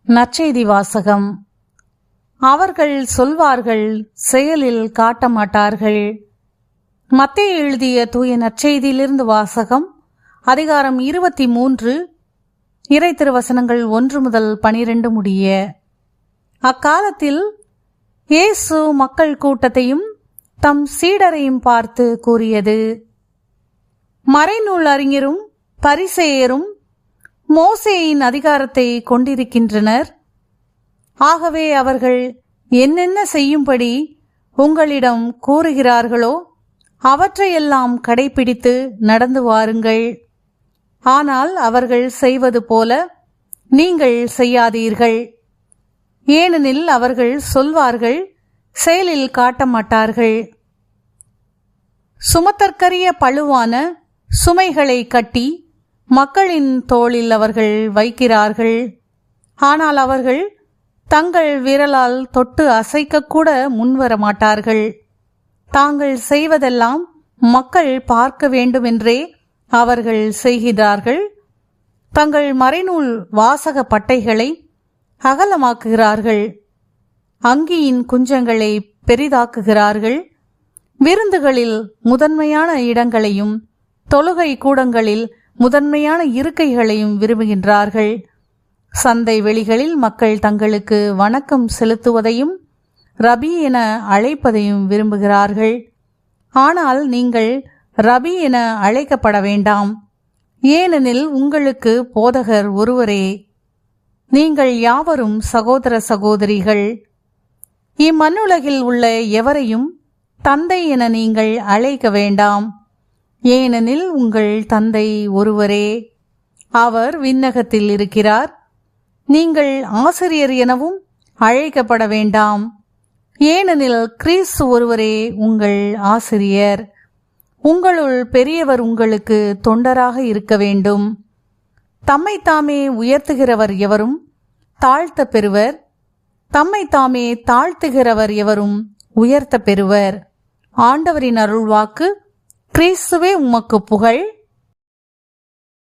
நற்செய்தி வாசகம். அவர்கள் சொல்வார்கள், செயலில் காட்ட மாட்டார்கள். மத்தேயு எழுதிய தூய நற்செய்தியிலிருந்து வாசகம். அதிகாரம் 23, இறை திருவசனங்கள் 1 முதல் 12 முடிய. அக்காலத்தில் இயேசு மக்கள் கூட்டத்தையும் தம் சீடரையும் பார்த்து கூறியது: மறைநூல் அறிஞரும் பரிசேயரும் மோசேயின் அதிகாரத்தை கொண்டிருக்கின்றனர். ஆகவே அவர்கள் என்னென்ன செய்யும்படி உங்களிடம் கூறுகிறார்களோ அவற்றையெல்லாம் கடைபிடித்து நடந்து வாருங்கள். ஆனால் அவர்கள் செய்வது போல நீங்கள் செய்யாதீர்கள். ஏனெனில் அவர்கள் சொல்வார்கள், செயலில் காட்ட மாட்டார்கள். சுமத்தற்கரிய பளுவான சுமைகளை கட்டி மக்களின் தோளில் அவர்கள் வைக்கிறார்கள். ஆனால் அவர்கள் தங்கள் விரலால் தொட்டு அசைக்கக்கூட முன்வர மாட்டார்கள். தாங்கள் செய்வதெல்லாம் மக்கள் பார்க்க வேண்டுமென்றே அவர்கள் செய்கிறார்கள். தங்கள் மறைநூல் வாசக பட்டைகளை அகலமாக்குகிறார்கள். அங்கியின் குஞ்சங்களை பெரிதாக்குகிறார்கள். விருந்துகளில் முதன்மையான இடங்களையும் தொழுகை கூடங்களில் முதன்மையான இருக்கைகளையும் விரும்புகின்றார்கள். சந்தை வெளிகளில் மக்கள் தங்களுக்கு வணக்கம் செலுத்துவதையும் ரபி என அழைப்பதையும் விரும்புகிறார்கள். ஆனால் நீங்கள் ரபி என அழைக்கப்பட வேண்டாம், ஏனெனில் உங்களுக்கு போதகர் ஒருவரே. நீங்கள் யாவரும் சகோதர சகோதரிகள். இம்மண்ணுலகில் உள்ள எவரையும் தந்தை என நீங்கள் அழைக்க வேண்டாம், ஏனெனில் உங்கள் தந்தை ஒருவரே. அவர் விண்ணகத்தில் இருக்கிறார். நீங்கள் ஆசிரியர் எனவும் அழைக்கப்பட வேண்டாம், ஏனெனில் கிறிஸ்து ஒருவரே உங்கள் ஆசிரியர். உங்களுள் பெரியவர் உங்களுக்கு தொண்டராக இருக்க வேண்டும். தம்மைத்தாமே உயர்த்துகிறவர் எவரும் தாழ்த்த பெறுவர், தம்மைத்தாமே தாழ்த்துகிறவர் எவரும் உயர்த்த பெறுவர். ஆண்டவரின் அருள்வாக்கு. கிறிஸ்துவே உமக்கு புகழ்.